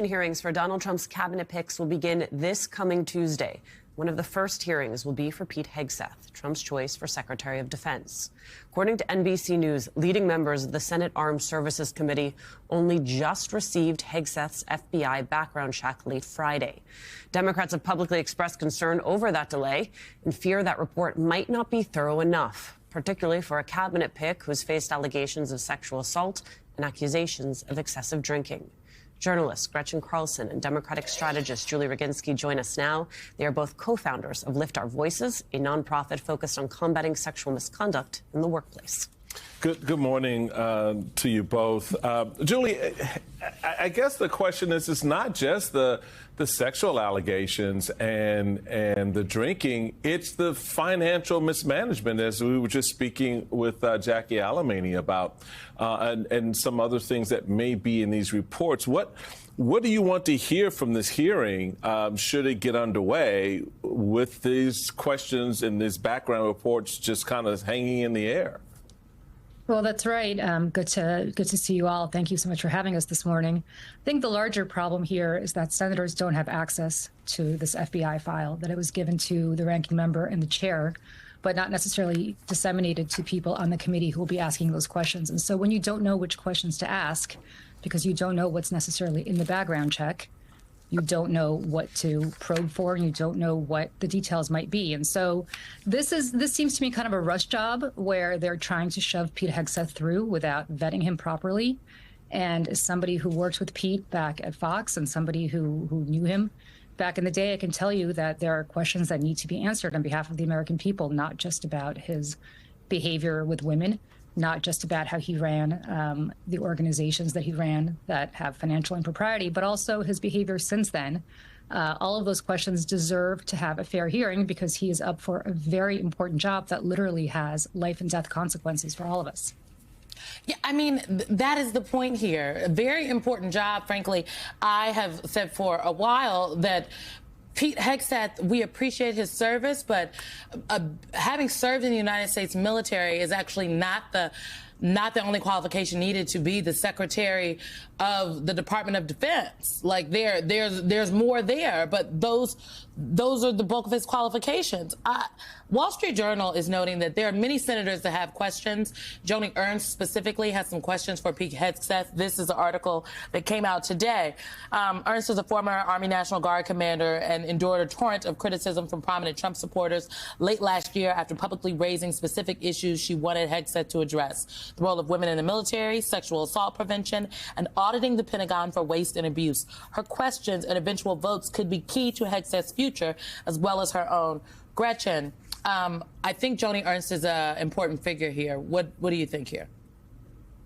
Hearings for Donald Trump's cabinet picks will begin this coming Tuesday. One of the first hearings will be for Pete Hegseth, Trump's choice for Secretary of Defense. According to NBC News, leading members of the Senate Armed Services Committee only just received Hegseth's FBI background check late Friday. Democrats have publicly expressed concern over that delay and fear that report might not be thorough enough, particularly for a cabinet pick who's faced allegations of sexual assault and accusations of excessive drinking. Journalists Gretchen Carlson and Democratic strategist Julie Roginski join us now. They are both co-founders of Lift Our Voices, a nonprofit focused on combating sexual misconduct in the workplace. Good morning to you both. Julie, I guess the question is, it's not just the sexual allegations and the drinking, it's the financial mismanagement, as we were just speaking with Jackie Alemany about, and some other things that may be in these reports. What do you want to hear from this hearing, should it get underway, with these questions and these background reports just kind of hanging in the air? Well, that's right. Good to see you all. Thank you so much for having us this morning. I think the larger problem here is that senators don't have access to this FBI file, that it was given to the ranking member and the chair, but not necessarily disseminated to people on the committee who will be asking those questions. And so when you don't know which questions to ask, because you don't know what's necessarily in the background check, you don't know what to probe for, and you don't know what the details might be. And so this seems to me kind of a rush job where they're trying to shove Pete Hegseth through without vetting him properly. And as somebody who worked with Pete back at Fox and somebody who knew him back in the day, I can tell you that there are questions that need to be answered on behalf of the American people, not just about his behavior with women, not just about how he ran the organizations that he ran that have financial impropriety, but also his behavior since then. All of those questions deserve to have a fair hearing because he is up for a very important job that literally has life and death consequences for all of us. Yeah, I mean, that is the point here. A very important job, frankly. I have said for a while that Pete Hegseth, we appreciate his service, but having served in the United States military is actually not the only qualification needed to be the Secretary of the Department of Defense. Like there's more there, but those are the bulk of his qualifications. Wall Street Journal is noting that there are many senators that have questions. Joni Ernst specifically has some questions for Pete Hegseth. This is an article that came out today. Ernst is a former Army National Guard commander and endured a torrent of criticism from prominent Trump supporters late last year after publicly raising specific issues she wanted Hegseth to address: the role of women in the military, sexual assault prevention, and auditing the Pentagon for waste and abuse. Her questions and eventual votes could be key to Hegseth's future, as well as her own. Gretchen, I think Joni Ernst is an important figure here. What do you think here?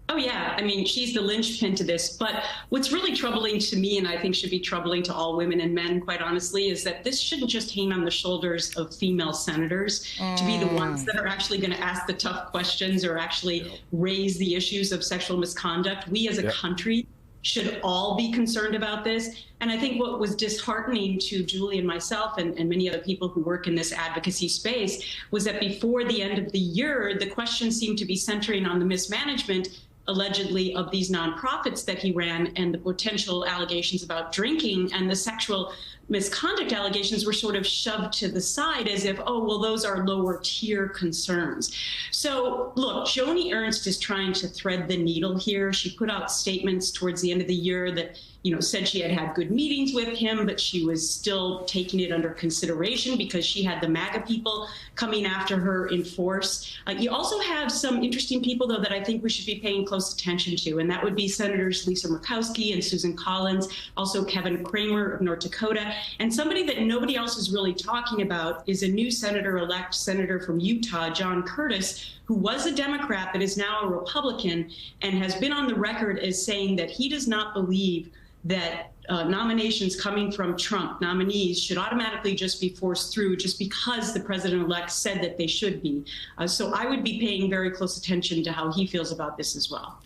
Oh, yeah. I mean, she's the linchpin to this. But what's really troubling to me, and I think should be troubling to all women and men, quite honestly, is that this shouldn't just hang on the shoulders of female senators to be the ones that are actually going to ask the tough questions or actually raise the issues of sexual misconduct. We as a country should all be concerned about this. And I think what was disheartening to Julie and myself and many other people who work in this advocacy space was that before the end of the year, the questions seemed to be centering on the mismanagement, allegedly, of these nonprofits that he ran, and the potential allegations about drinking, and the sexual misconduct allegations were sort of shoved to the side as if, oh, well, those are lower tier concerns. So look, Joni Ernst is trying to thread the needle here. She put out statements towards the end of the year that, said she had good meetings with him, but she was still taking it under consideration because she had the MAGA people coming after her in force. You also have some interesting people, though, that I think we should be paying close attention to, and that would be Senators Lisa Murkowski and Susan Collins, also Kevin Cramer of North Dakota, and somebody that nobody else is really talking about is a new senator-elect senator from Utah, John Curtis, who was a Democrat but is now a Republican and has been on the record as saying that he does not believe that nominations coming from Trump, nominees, should automatically just be forced through just because the president-elect said that they should be. So I would be paying very close attention to how he feels about this as well.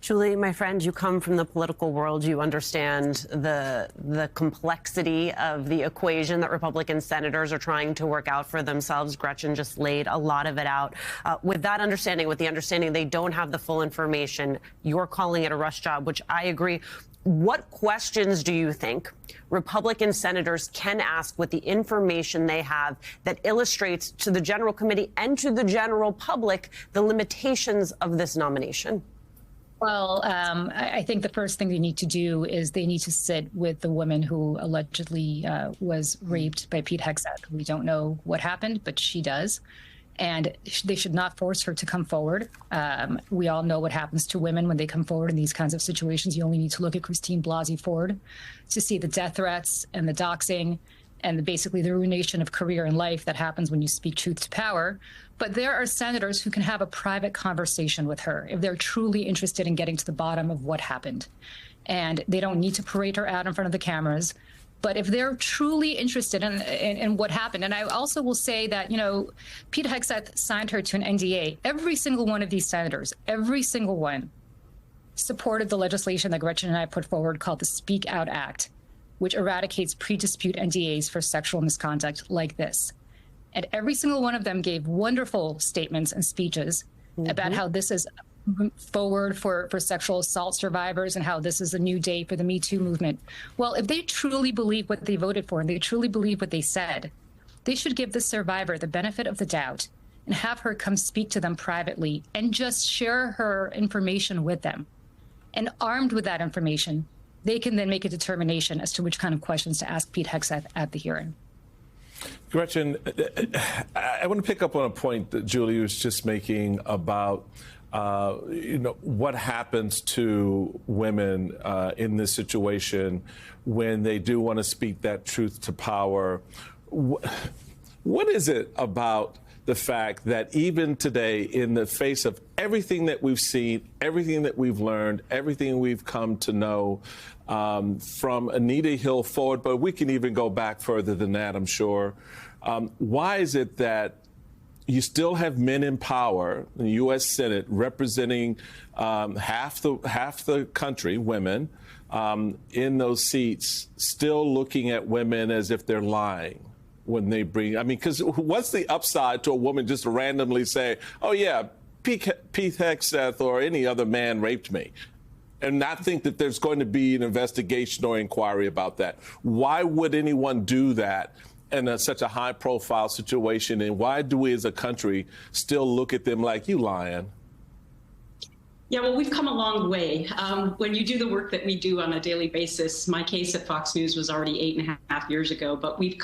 Julie, my friend, you come from the political world. You understand the complexity of the equation that Republican senators are trying to work out for themselves. Gretchen just laid a lot of it out. With that understanding, with the understanding they don't have the full information, you're calling it a rush job, which I agree. What questions do you think Republican senators can ask with the information they have that illustrates to the General Committee and to the general public the limitations of this nomination? Well, I think the first thing they need to do is they need to sit with the woman who allegedly was raped by Pete Hegseth. We don't know what happened, but she does. And they should not force her to come forward. We all know what happens to women when they come forward in these kinds of situations. You only need to look at Christine Blasey Ford to see the death threats and the doxing and basically the ruination of career and life that happens when you speak truth to power. But there are senators who can have a private conversation with her if they're truly interested in getting to the bottom of what happened. And they don't need to parade her out in front of the cameras. But if they're truly interested in what happened, and I also will say that, you know, Pete Hegseth signed her to an NDA. Every single one of these senators, every single one, supported the legislation that Gretchen and I put forward called the Speak Out Act, which eradicates pre-dispute NDAs for sexual misconduct like this. And every single one of them gave wonderful statements and speeches about how this is forward for sexual assault survivors and how this is a new day for the Me Too movement. Well, if they truly believe what they voted for and they truly believe what they said, they should give the survivor the benefit of the doubt and have her come speak to them privately and just share her information with them. And armed with that information, they can then make a determination as to which kind of questions to ask Pete Hegseth at the hearing. Gretchen, I want to pick up on a point that Julie was just making about what happens to women in this situation when they do want to speak that truth to power. What is it about the fact that even today, in the face of everything that we've seen, everything that we've learned, everything we've come to know from Anita Hill forward, but we can even go back further than that, I'm sure. Why is it that you still have men in power in the U.S. Senate representing half the country, women, in those seats, still looking at women as if they're lying when they bring? I mean, because what's the upside to a woman just randomly say, "Oh yeah, Pete Hegseth or any other man raped me," and not think that there's going to be an investigation or inquiry about that? Why would anyone do that in such a high-profile situation, and why do we as a country still look at them like, "You lying"? Yeah, well, we've come a long way. When you do the work that we do on a daily basis, my case at Fox News was already 8.5 years ago, but we've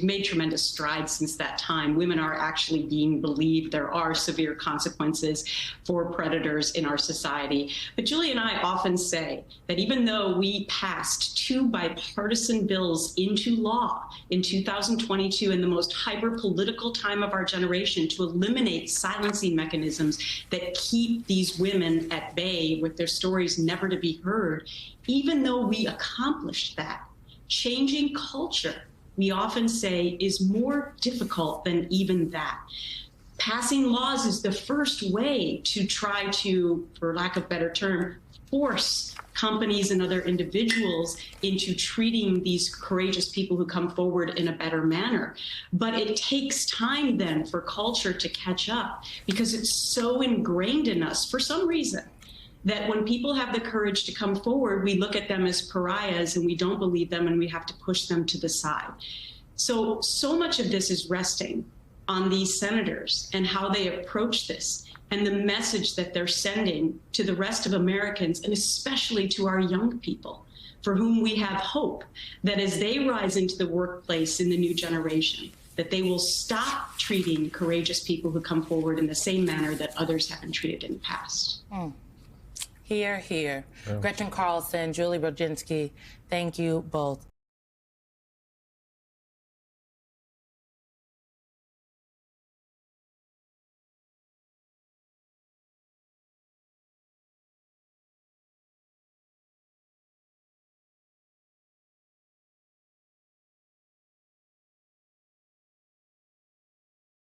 made tremendous strides since that time. Women are actually being believed. There are severe consequences for predators in our society. But Julie and I often say that even though we passed 2 bipartisan bills into law in 2022 in the most hyper-political time of our generation to eliminate silencing mechanisms that keep these women at bay with their stories never to be heard, even though we accomplished that, changing culture, we often say, is more difficult than even that. Passing laws is the first way to try to, for lack of a better term, force companies and other individuals into treating these courageous people who come forward in a better manner. But it takes time then for culture to catch up because it's so ingrained in us for some reason that when people have the courage to come forward, we look at them as pariahs and we don't believe them and we have to push them to the side. So much of this is resting on these senators and how they approach this and the message that they're sending to the rest of Americans, and especially to our young people, for whom we have hope that as they rise into the workplace in the new generation, that they will stop treating courageous people who come forward in the same manner that others have been treated in the past. Hear, hear. Yeah. Gretchen Carlson, Julie Brodzinski, thank you both